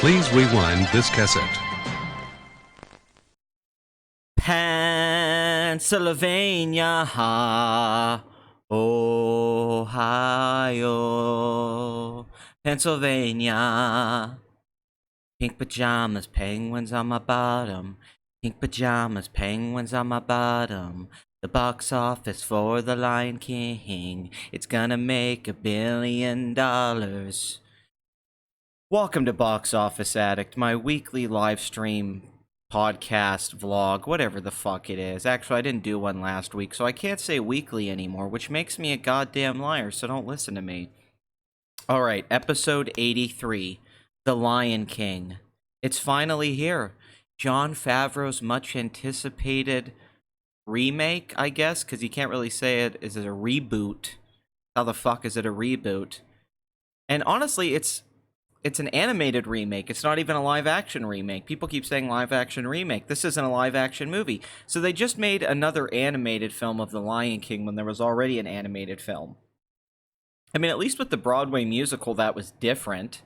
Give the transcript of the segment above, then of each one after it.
Please rewind this cassette. Pennsylvania, Ohio, Pennsylvania. Pink pajamas, penguins on my bottom. Pink pajamas, penguins on my bottom. The box office for The Lion King, it's gonna make $1 billion. Welcome to Box Office Addict, my weekly live stream podcast, vlog, whatever the fuck it is. Actually, I didn't do one last week, so I can't say weekly anymore, which makes me a goddamn liar, so don't listen to me. Alright, episode 83, The Lion King. It's finally here. Jon Favreau's much anticipated remake, I guess, because you can't really say it. Is it a reboot? How the fuck is it a reboot? And honestly, it's an animated remake. It's not even a live-action remake. People keep saying live-action remake. This isn't a live-action movie. So they just made another animated film of The Lion King when there was already an animated film. I mean, at least with the Broadway musical, that was different.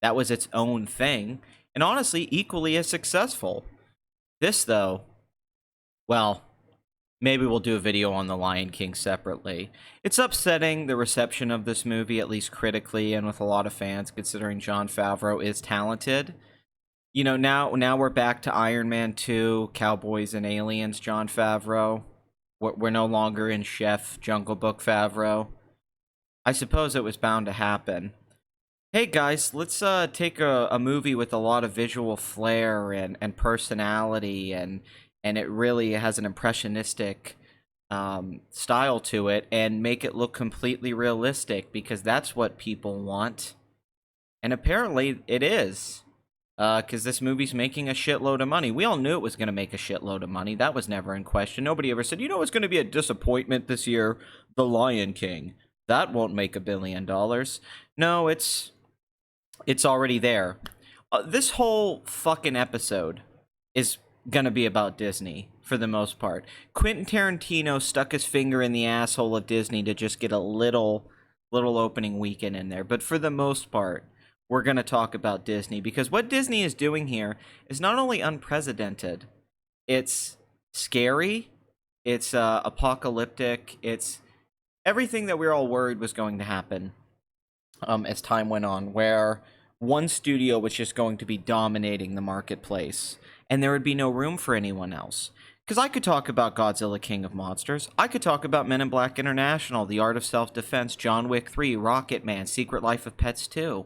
That was its own thing. And honestly, equally as successful. This, though, well, maybe we'll do a video on The Lion King separately. It's upsetting, the reception of this movie, at least critically and with a lot of fans, considering Jon Favreau is talented. You know, now we're back to Iron Man 2, Cowboys and Aliens, Jon Favreau. We're no longer in Chef Jungle Book Favreau. I suppose it was bound to happen. Hey guys, let's take a movie with a lot of visual flair and personality, and it really has an impressionistic style to it, and make it look completely realistic, because that's what people want. And apparently it is, because this movie's making a shitload of money. We all knew it was going to make a shitload of money. That was never in question. Nobody ever said, you know, it's going to be a disappointment this year, The Lion King. That won't make $1 billion. No, it's already there. This whole fucking episode is gonna be about Disney, for the most part. Quentin Tarantino stuck his finger in the asshole of Disney to just get a little opening weekend in there. But for the most part, we're gonna talk about Disney, because what Disney is doing here is not only unprecedented, it's scary, it's apocalyptic, it's everything that we were all worried was going to happen as time went on, where one studio was just going to be dominating the marketplace, and there would be no room for anyone else. Because I could talk about Godzilla King of Monsters, I could talk about Men in Black International, The Art of Self-Defense, John Wick 3, Rocket Man, Secret Life of Pets 2,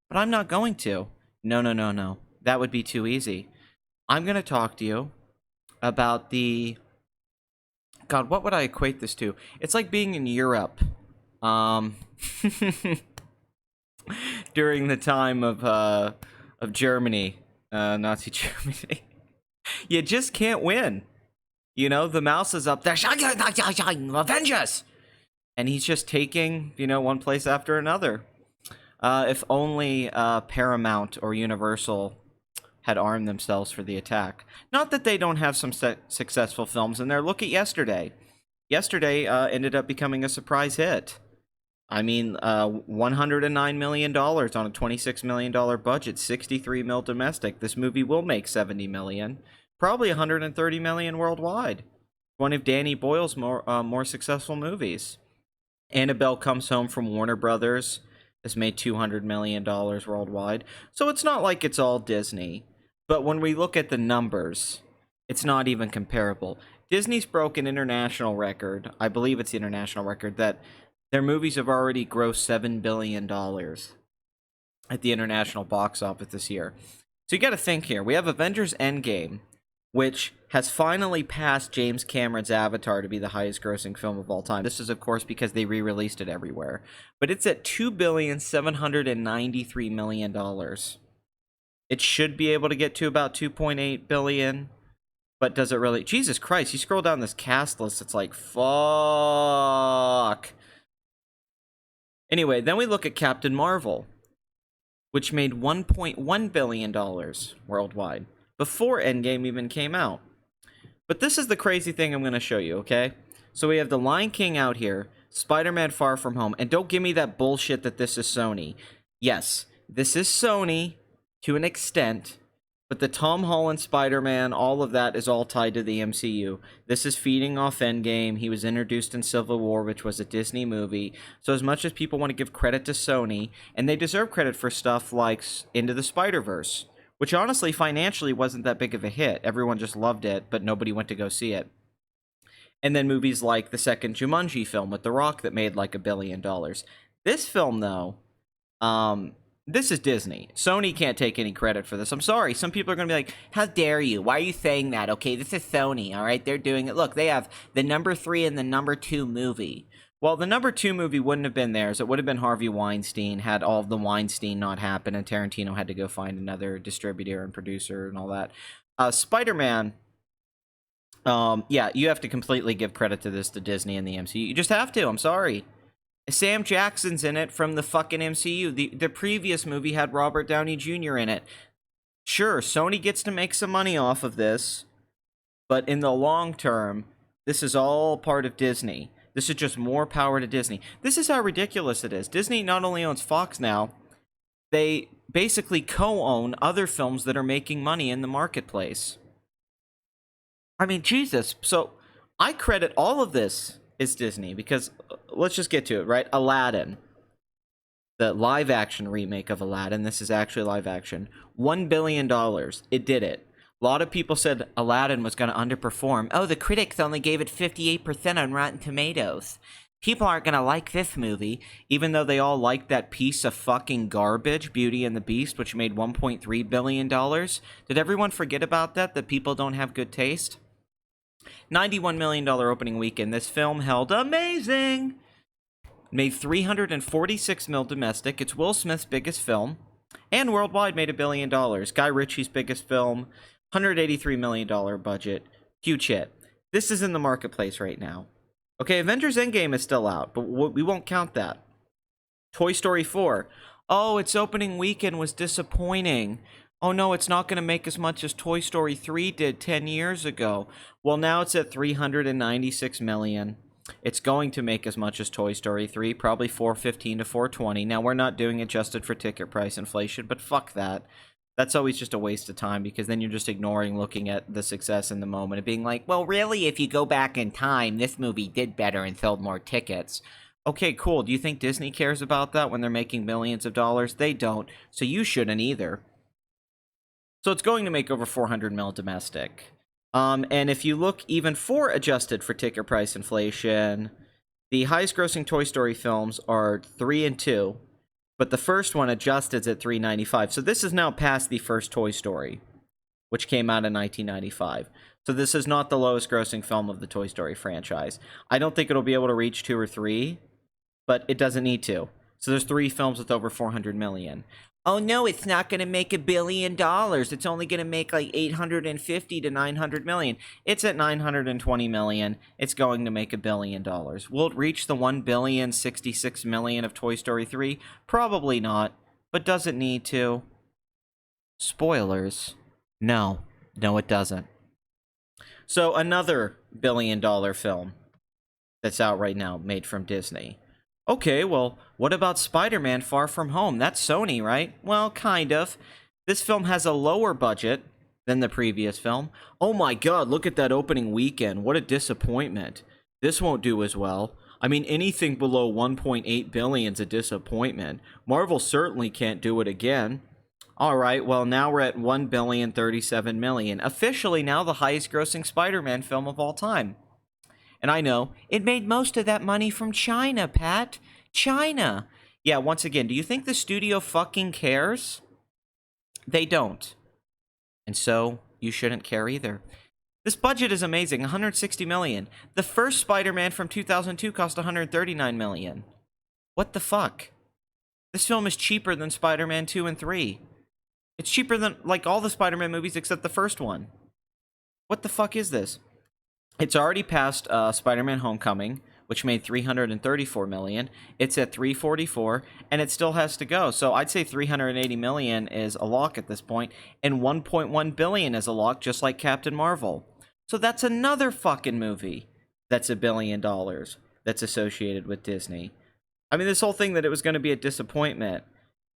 but I'm not going to. No. That would be too easy. I'm going to talk to you about the... God, what would I equate this to? It's like being in Europe. During the time of Germany, Nazi Germany. You just can't win. You know, the mouse is up there, Avengers! And he's just taking, you know, one place after another. If only Paramount or Universal had armed themselves for the attack. Not that they don't have some successful films in there. Look at Yesterday. Yesterday ended up becoming a surprise hit. I mean, $109 million on a $26 million budget, $63 million domestic. This movie will make $70 million, probably $130 million worldwide. One of Danny Boyle's more successful movies. Annabelle Comes Home from Warner Brothers has made $200 million worldwide. So it's not like it's all Disney. But when we look at the numbers, it's not even comparable. Disney's broke an international record. I believe it's the international record that their movies have already grossed $7 billion at the international box office this year. So you got to think here. We have Avengers Endgame, which has finally passed James Cameron's Avatar to be the highest grossing film of all time. This is, of course, because they re-released it everywhere. But it's at $2,793 million. It should be able to get to about $2.8 billion. But does it really? Jesus Christ, you scroll down this cast list, it's like, fuck. Anyway, then we look at Captain Marvel, which made $1.1 billion worldwide before Endgame even came out. But this is the crazy thing I'm going to show you, okay? So we have The Lion King out here, Spider-Man Far From Home, and don't give me that bullshit that this is Sony. Yes, this is Sony, to an extent, but the Tom Holland Spider-Man, all of that is all tied to the MCU. This is feeding off Endgame. He was introduced in Civil War, which was a Disney movie. So as much as people want to give credit to Sony, and they deserve credit for stuff like Into the Spider-Verse, which honestly financially wasn't that big of a hit. Everyone just loved it, but nobody went to go see it. And then movies like the second Jumanji film with The Rock that made like $1 billion. This film, though, this is Disney. Sony can't take any credit for this. I'm sorry. Some people are going to be like, how dare you? Why are you saying that? Okay, this is Sony, all right? They're doing it. Look, they have the number 3 and the number 2 movie. Well, the number 2 movie wouldn't have been theirs. It would have been Harvey Weinstein, had all of the Weinstein not happen, and Tarantino had to go find another distributor and producer and all that. Spider-Man, yeah, you have to completely give credit to Disney and the MCU. You just have to. I'm sorry. Sam Jackson's in it from the fucking MCU. The previous movie had Robert Downey Jr. in it. Sure, Sony gets to make some money off of this, but in the long term, this is all part of Disney. This is just more power to Disney. This is how ridiculous it is. Disney not only owns Fox now, they basically co-own other films that are making money in the marketplace. I mean, Jesus. So I credit all of this is Disney because let's just get to it, right? Aladdin, the live action remake of Aladdin. This is actually live action. $1 billion. It did it. A lot of people said Aladdin was going to underperform. Oh, the critics only gave it 58% on Rotten Tomatoes. People aren't going to like this movie, even though they all liked that piece of fucking garbage, Beauty and the Beast, which made $1.3 billion. Did everyone forget about that, that people don't have good taste? $91 million opening weekend. This film held amazing. Made $346 million domestic. It's Will Smith's biggest film. And worldwide made $1 billion. Guy Ritchie's biggest film. $183 million budget. Huge hit. This is in the marketplace right now. Okay, Avengers Endgame is still out, but we won't count that. Toy Story 4. Oh, its opening weekend was disappointing. Oh no, it's not going to make as much as Toy Story 3 did 10 years ago. Well, now it's at $396 million. It's going to make as much as Toy Story 3, probably $415 to $420. Now, we're not doing adjusted for ticket price inflation, but fuck that. That's always just a waste of time because then you're just ignoring looking at the success in the moment and being like, well, really, if you go back in time, this movie did better and sold more tickets. Okay, cool. Do you think Disney cares about that when they're making millions of dollars? They don't, so you shouldn't either. So it's going to make over $400 million domestic. And if you look even for adjusted for ticket price inflation, the highest grossing Toy Story films are 3 and 2, but the first one adjusted is at $395. So this is now past the first Toy Story, which came out in 1995. So this is not the lowest grossing film of the Toy Story franchise. I don't think it'll be able to reach 2 or 3, but it doesn't need to. So there's 3 films with over $400 million. Oh no, it's not going to make $1 billion. It's only going to make like 850 to 900 million. It's at 920 million. It's going to make $1 billion. Will it reach the 1,066 million of Toy Story 3? Probably not, but does it need to? Spoilers. No, it doesn't. So another $1 billion film that's out right now, made from Disney. Okay, well, what about Spider-Man Far From Home? That's Sony, right? Well, kind of. This film has a lower budget than the previous film. Oh my god, look at that opening weekend. What a disappointment. This won't do as well. I mean, anything below 1.8 billion is a disappointment. Marvel certainly can't do it again. Alright, well, now we're at 1,037 million. Officially now the highest grossing Spider-Man film of all time. And I know, it made most of that money from China, Pat. China. Yeah, once again, do you think the studio fucking cares? They don't. And so, you shouldn't care either. This budget is amazing, $160 million. The first Spider-Man from 2002 cost $139 million. What the fuck? This film is cheaper than Spider-Man 2 and 3. It's cheaper than, like, all the Spider-Man movies except the first one. What the fuck is this? It's already passed Spider-Man Homecoming, which made $334 million. It's at $344, and it still has to go. So I'd say $380 million is a lock at this point, and $1.1 billion is a lock, just like Captain Marvel. So that's another fucking movie that's $1 billion that's associated with Disney. I mean, this whole thing that it was going to be a disappointment.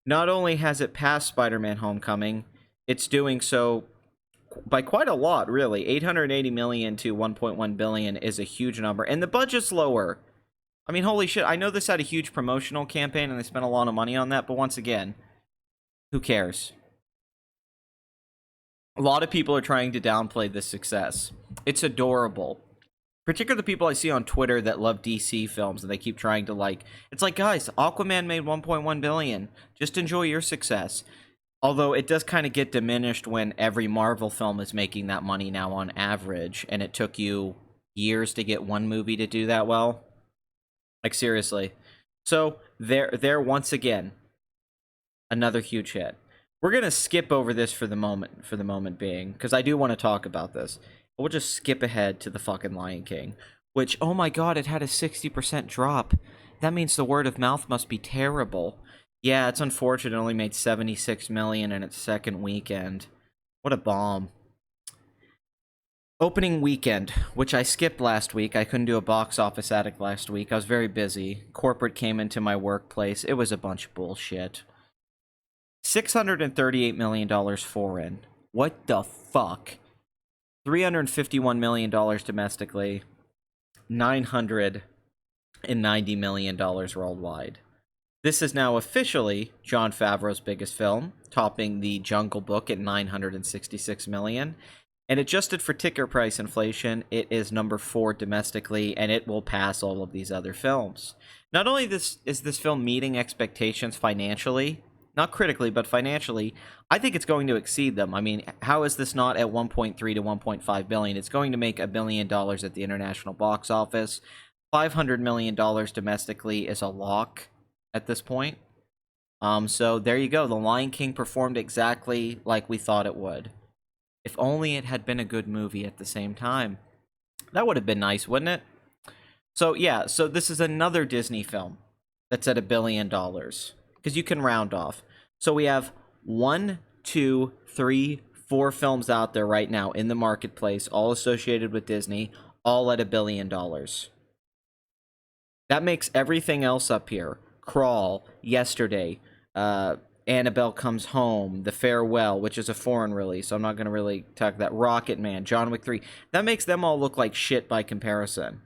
Not only has it passed Spider-Man Homecoming, it's doing so by quite a lot, really. 880 million to 1.1 billion is a huge number, and the budget's lower. I mean, holy shit, I know this had a huge promotional campaign and they spent a lot of money on that, but once again, who cares? A lot of people are trying to downplay this success. It's adorable. Particularly the people I see on Twitter that love DC films and they keep trying to it's like, guys, Aquaman made 1.1 billion. Just enjoy your success. Although it does kind of get diminished when every Marvel film is making that money now on average, and it took you years to get one movie to do that well. Like, seriously. So, there once again, another huge hit. We're going to skip over this for the moment being, because I do want to talk about this. We'll just skip ahead to the fucking Lion King, which, oh my god, it had a 60% drop. That means the word of mouth must be terrible. Yeah, it's unfortunate it only made 76 million in its second weekend. What a bomb. Opening weekend, which I skipped last week. I couldn't do a box office addict last week. I was very busy. Corporate came into my workplace. It was a bunch of bullshit. $638 million foreign. What the fuck? $351 million domestically. $990 million worldwide. This is now officially Jon Favreau's biggest film, topping The Jungle Book at $966 million. And adjusted for ticket price inflation, it is number 4 domestically, and it will pass all of these other films. Not only is this film meeting expectations financially, not critically, but financially, I think it's going to exceed them. I mean, how is this not at 1.3 to 1.5 billion? It's going to make $1 billion at the international box office. $500 million domestically is a lock at this point. So there you go. The Lion King performed exactly like we thought it would. If only it had been a good movie at the same time. That would have been nice, wouldn't it? So yeah, so this is another Disney film that's at $1 billion. Because you can round off. So we have 1, 2, 3, 4 films out there right now in the marketplace, all associated with Disney, all at $1 billion. That makes everything else up here. Crawl, Yesterday, Annabelle Comes Home, The Farewell, which is a foreign release, so I'm not going to really talk that. Rocket Man, John Wick 3. That makes them all look like shit by comparison.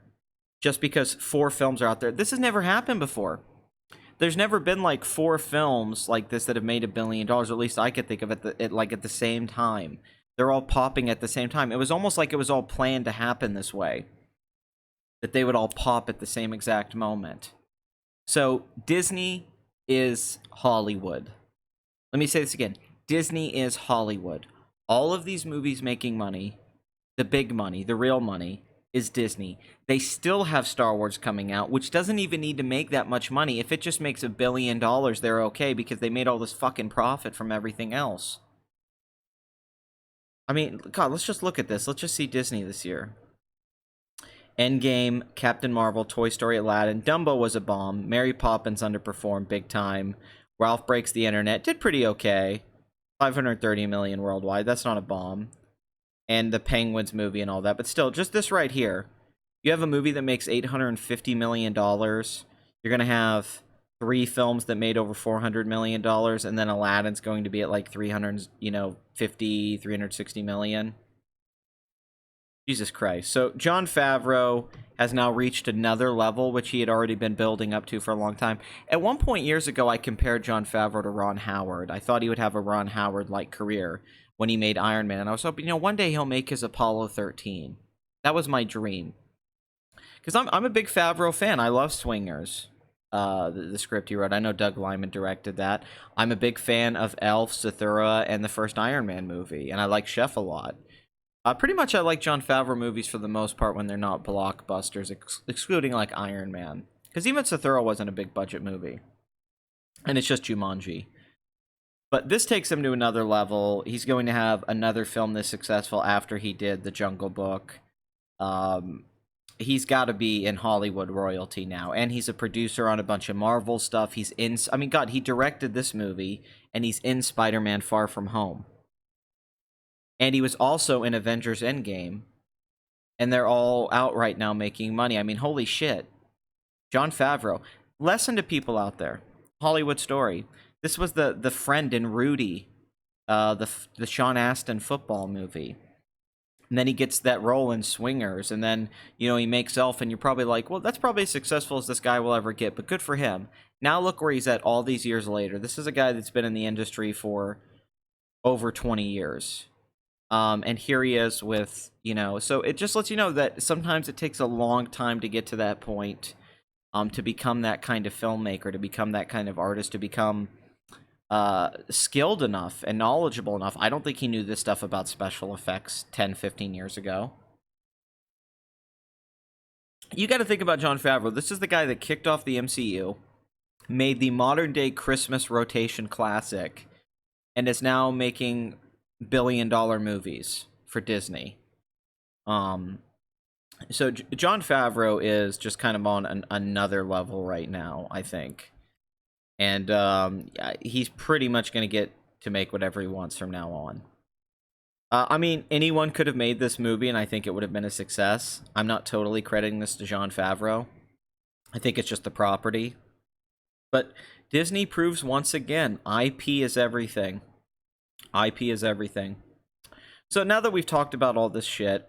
Just because 4 films are out there. This has never happened before. There's never been 4 films like this that have made $1 billion, or at least I could think of it at the same time. They're all popping at the same time. It was almost like it was all planned to happen this way. That they would all pop at the same exact moment. So, Disney is Hollywood. Let me say this again. Disney is Hollywood. All of these movies making money, the big money, the real money, is Disney. They still have Star Wars coming out, which doesn't even need to make that much money. If it just makes $1 billion, they're okay because they made all this fucking profit from everything else. I mean, God, let's just look at this. Let's just see Disney this year. Endgame, Captain Marvel, Toy Story, Aladdin. Dumbo was a bomb. Mary Poppins underperformed big time. Ralph Breaks the Internet did pretty okay. 530 million worldwide. That's not a bomb. And the Penguins movie and all that. But still, just this right here. You have a movie that makes $850 million. You're going to have 3 films that made over $400 million. And then Aladdin's going to be at 360 million. Jesus Christ. So Jon Favreau has now reached another level, which he had already been building up to for a long time. At one point years ago, I compared Jon Favreau to Ron Howard. I thought he would have a Ron Howard-like career when he made Iron Man. And I was hoping, one day he'll make his Apollo 13. That was my dream. Because I'm a big Favreau fan. I love Swingers, the script he wrote. I know Doug Liman directed that. I'm a big fan of Elf, Zathura, and the first Iron Man movie. And I like Chef a lot. Pretty much I like Jon Favreau movies for the most part when they're not blockbusters, excluding Iron Man. Because even Zathura wasn't a big budget movie. And it's just Jumanji. But this takes him to another level. He's going to have another film this successful after he did The Jungle Book. He's got to be in Hollywood royalty now. And he's a producer on a bunch of Marvel stuff. He's in... I mean, God, he directed this movie. And he's in Spider-Man Far From Home. And he was also in Avengers Endgame. And they're all out right now making money. I mean, holy shit. Jon Favreau. Lesson to people out there. Hollywood story. This was the friend in Rudy, the Sean Astin football movie. And then he gets that role in Swingers, and then, he makes Elf, and you're probably like, well, that's probably as successful as this guy will ever get, but good for him. Now look where he's at all these years later. This is a guy that's been in the industry for over 20 years. And here he is with, so it just lets you know that sometimes it takes a long time to get to that point, to become that kind of filmmaker, to become that kind of artist, to become skilled enough and knowledgeable enough. I don't think he knew this stuff about special effects 10, 15 years ago. You got to think about Jon Favreau. This is the guy that kicked off the MCU, made the modern day Christmas rotation classic, and is now making billion-dollar movies for Disney. So Jon Favreau is just kind of on another level right now, I think. And he's pretty much going to get to make whatever he wants from now on. I mean, anyone could have made this movie, and I think it would have been a success. I'm not totally crediting this to Jon Favreau. I think it's just the property. But Disney proves once again, IP is everything. IP is everything. So now that we've talked about all this shit,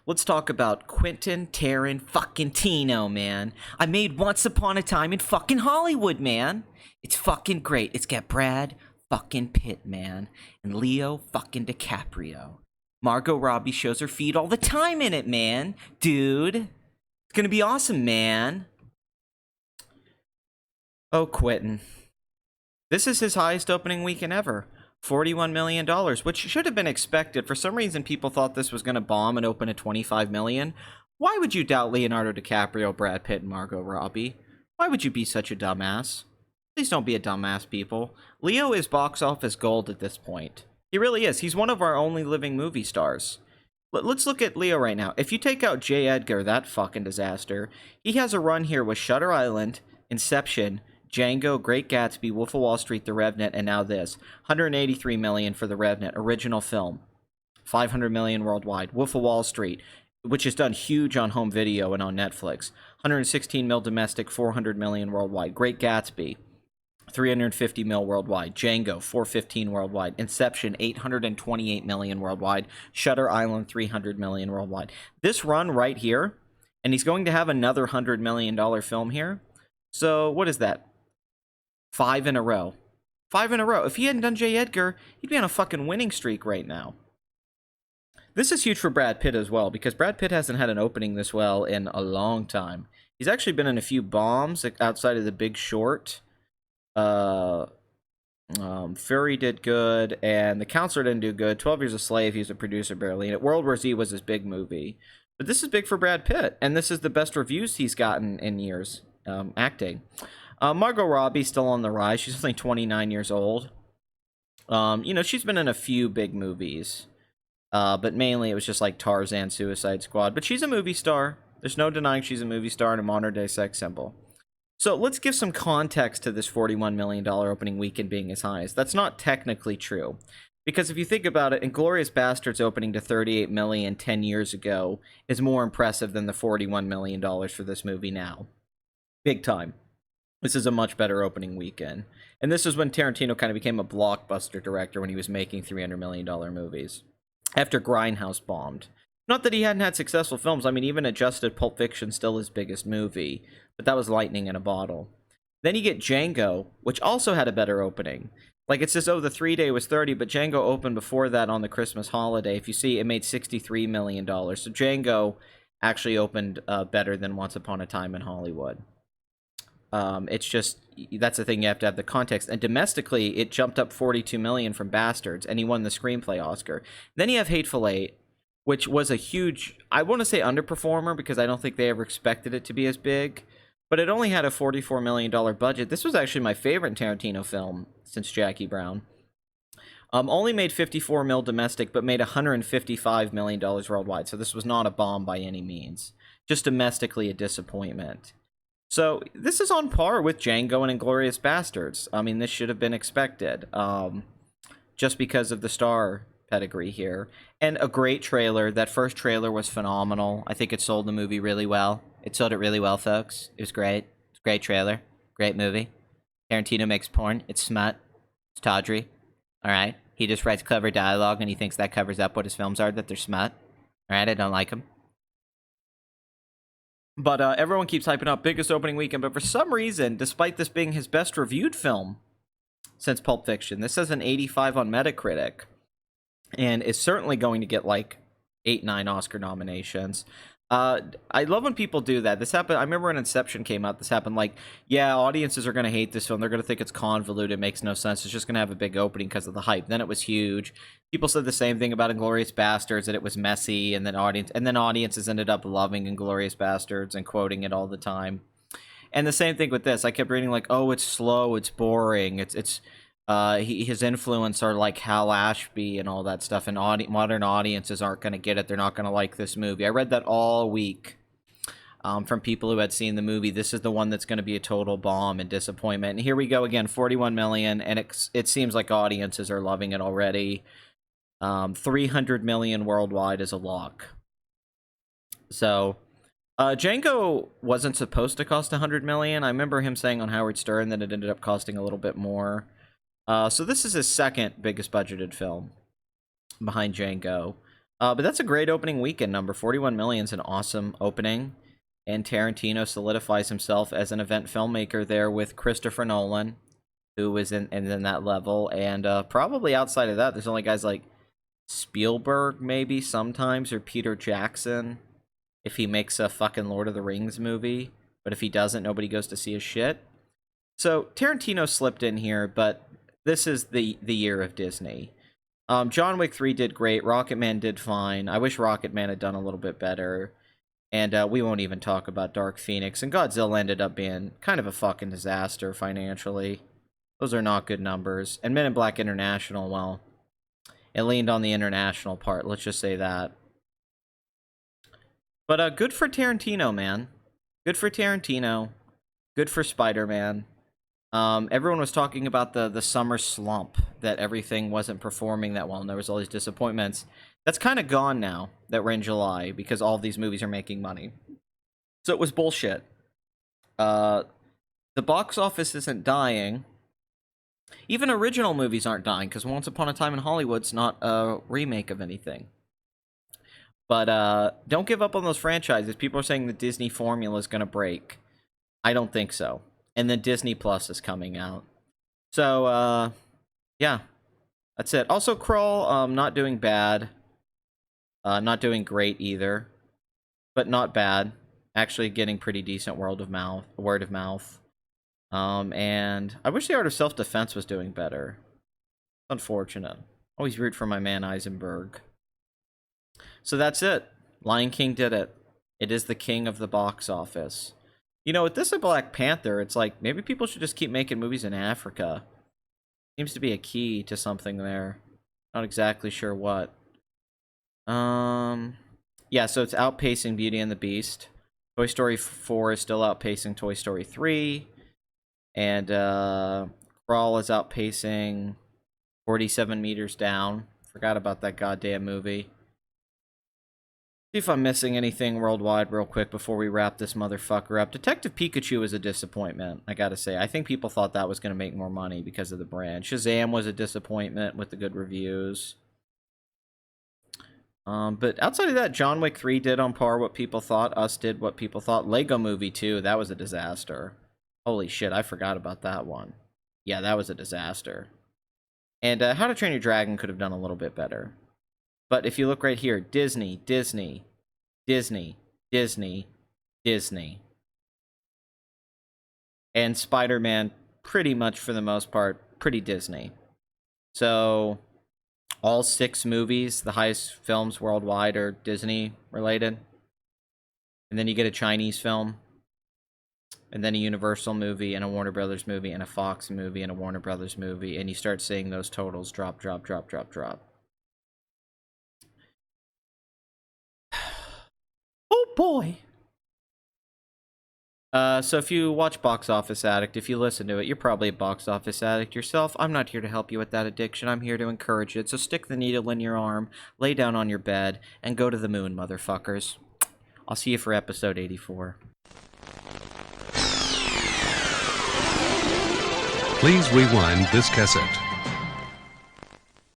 let's talk about Quentin Tarantino, man. I made Once Upon a Time in fucking Hollywood, man. It's fucking great. It's got Brad fucking Pitt, man. And Leo fucking DiCaprio. Margot Robbie shows her feet all the time in it, man. Dude. It's gonna be awesome, man. Oh, Quentin. This is his highest opening weekend ever. $41 million, which should have been expected. For some reason, people thought this was going to bomb and open at $25 million. Why would you doubt Leonardo DiCaprio, Brad Pitt, and Margot Robbie? Why would you be such a dumbass? Please don't be a dumbass, people. Leo is box office gold at this point. He really is. He's one of our only living movie stars. Let's look at Leo right now. If you take out J. Edgar, that fucking disaster, he has a run here with Shutter Island, Inception, Django, Great Gatsby, Wolf of Wall Street, The Revenant, and now this. $183 million for The Revenant, original film. $500 million worldwide. Wolf of Wall Street, which has done huge on home video and on Netflix. $116 million domestic, $400 million worldwide. Great Gatsby, $350 million worldwide. Django, $415 worldwide. Inception, $828 million worldwide. Shutter Island, $300 million worldwide. This run right here, and he's going to have another $100 million film here. So what is that? 5 in a row. 5 in a row. If he hadn't done J. Edgar, he'd be on a fucking winning streak right now. This is huge for Brad Pitt as well, because Brad Pitt hasn't had an opening this well in a long time. He's actually been in a few bombs outside of The Big Short. Fury did good, and The Counselor didn't do good. 12 Years a Slave, he was a producer barely. And World War Z was his big movie. But this is big for Brad Pitt, and this is the best reviews he's gotten in years acting. Margot Robbie still on the rise. She's only 29 years old. She's been in a few big movies. But mainly it was just like Tarzan, Suicide Squad. But she's a movie star. There's no denying she's a movie star and a modern day sex symbol. So let's give some context to this $41 million opening weekend being as high as. That's not technically true. Because if you think about it, Inglourious Basterds opening to $38 million 10 years ago is more impressive than the $41 million for this movie now. Big time. This is a much better opening weekend. And this is when Tarantino kind of became a blockbuster director when he was making $300 million movies. After Grindhouse bombed. Not that he hadn't had successful films. I mean, even adjusted Pulp Fiction still his biggest movie. But that was lightning in a bottle. Then you get Django, which also had a better opening. Like, it says, the 3-day was 30, but Django opened before that on the Christmas holiday. If you see, it made $63 million. So Django actually opened better than Once Upon a Time in Hollywood. It's just, that's the thing, you have to have the context. And domestically, it jumped up $42 million from Bastards, and he won the screenplay Oscar. Then you have Hateful Eight, which was a huge, I want to say underperformer, because I don't think they ever expected it to be as big, but it only had a $44 million budget. This was actually my favorite Tarantino film since Jackie Brown. Only made $54 million domestic, but made $155 million worldwide, so this was not a bomb by any means. Just domestically a disappointment. So this is on par with Django and Inglourious Basterds. I mean, this should have been expected, just because of the star pedigree here. And a great trailer. That first trailer was phenomenal. I think it sold the movie really well. It sold it really well, folks. It was great. It's a great trailer. Great movie. Tarantino makes porn. It's smut. It's tawdry. Alright? He just writes clever dialogue and he thinks that covers up what his films are, that they're smut. Alright? I don't like him. But everyone keeps hyping up biggest opening weekend, but for some reason, despite this being his best reviewed film since Pulp Fiction, this has an 85 on Metacritic, and is certainly going to get like 8-9 Oscar nominations. I love when people do that. This happened. I remember when Inception came out. This happened. Like, yeah, audiences are going to hate this film. They're going to think it's convoluted. It makes no sense. It's just going to have a big opening because of the hype. Then it was huge. People said the same thing about Inglourious Bastards, that it was messy, and then audiences ended up loving Inglourious Bastards and quoting it all the time. And the same thing with this. I kept reading like, oh, it's slow, it's boring, his influence are like Hal Ashby and all that stuff, and modern audiences aren't going to get it. They're not going to like this movie. I read that all week from people who had seen the movie. This is the one that's going to be a total bomb and disappointment. And here we go again, 41 million, and it seems like audiences are loving it already. 300 million worldwide is a lock. So Django wasn't supposed to cost 100 million. I remember him saying on Howard Stern that it ended up costing a little bit more. So this is his second biggest budgeted film behind Django. But that's a great opening weekend number. 41 million is an awesome opening. And Tarantino solidifies himself as an event filmmaker there with Christopher Nolan, who is in that level. And probably outside of that, there's only guys like Spielberg maybe sometimes, or Peter Jackson if he makes a fucking Lord of the Rings movie. But if he doesn't, nobody goes to see his shit. So Tarantino slipped in here, but this is the year of Disney. John Wick 3 did great. Rocketman did fine. I wish Rocketman had done a little bit better. And we won't even talk about Dark Phoenix. And Godzilla ended up being kind of a fucking disaster financially. Those are not good numbers. And Men in Black International, well, it leaned on the international part. Let's just say that. But good for Tarantino, man. Good for Tarantino. Good for Spider-Man. Everyone was talking about the summer slump, that everything wasn't performing that well, and there was all these disappointments. That's kind of gone now that we're in July, because all of these movies are making money. So it was bullshit. The box office isn't dying. Even original movies aren't dying, because Once Upon a Time in Hollywood's not a remake of anything. But don't give up on those franchises. People are saying the Disney formula is going to break. I don't think so. And then Disney Plus is coming out. So, yeah. That's it. Also, Crawl, not doing bad. Not doing great either. But not bad. Actually getting pretty decent word of mouth. And I wish The Art of Self-Defense was doing better. Unfortunate. Always root for my man Eisenberg. So that's it. Lion King did it. It is the king of the box office. You know, with this and Black Panther, it's like, maybe people should just keep making movies in Africa. Seems to be a key to something there. Not exactly sure what. Yeah, so it's outpacing Beauty and the Beast. Toy Story 4 is still outpacing Toy Story 3. And Crawl is outpacing 47 Meters Down. Forgot about that goddamn movie. See if I'm missing anything worldwide real quick before we wrap this motherfucker up. Detective Pikachu is a disappointment, I gotta say. I think people thought that was going to make more money because of the brand. Shazam was a disappointment with the good reviews. But outside of that, John Wick 3 did on par what people thought. Us did what people thought. Lego Movie 2, that was a disaster. Holy shit, I forgot about that one. Yeah, that was a disaster. And How to Train Your Dragon could have done a little bit better. But if you look right here, Disney, Disney, Disney, Disney, Disney. And Spider-Man, pretty much for the most part, pretty Disney. So, all 6 movies, the highest films worldwide, are Disney related. And then you get a Chinese film. And then a Universal movie, and a Warner Brothers movie, and a Fox movie, and a Warner Brothers movie. And you start seeing those totals drop, drop, drop, drop, drop. Oh boy. So if you watch Box Office Addict, if you listen to it, you're probably a Box Office Addict yourself. I'm not here to help you with that addiction. I'm here to encourage it. So stick the needle in your arm, lay down on your bed, and go to the moon, motherfuckers. I'll see you for episode 84. Please rewind this cassette.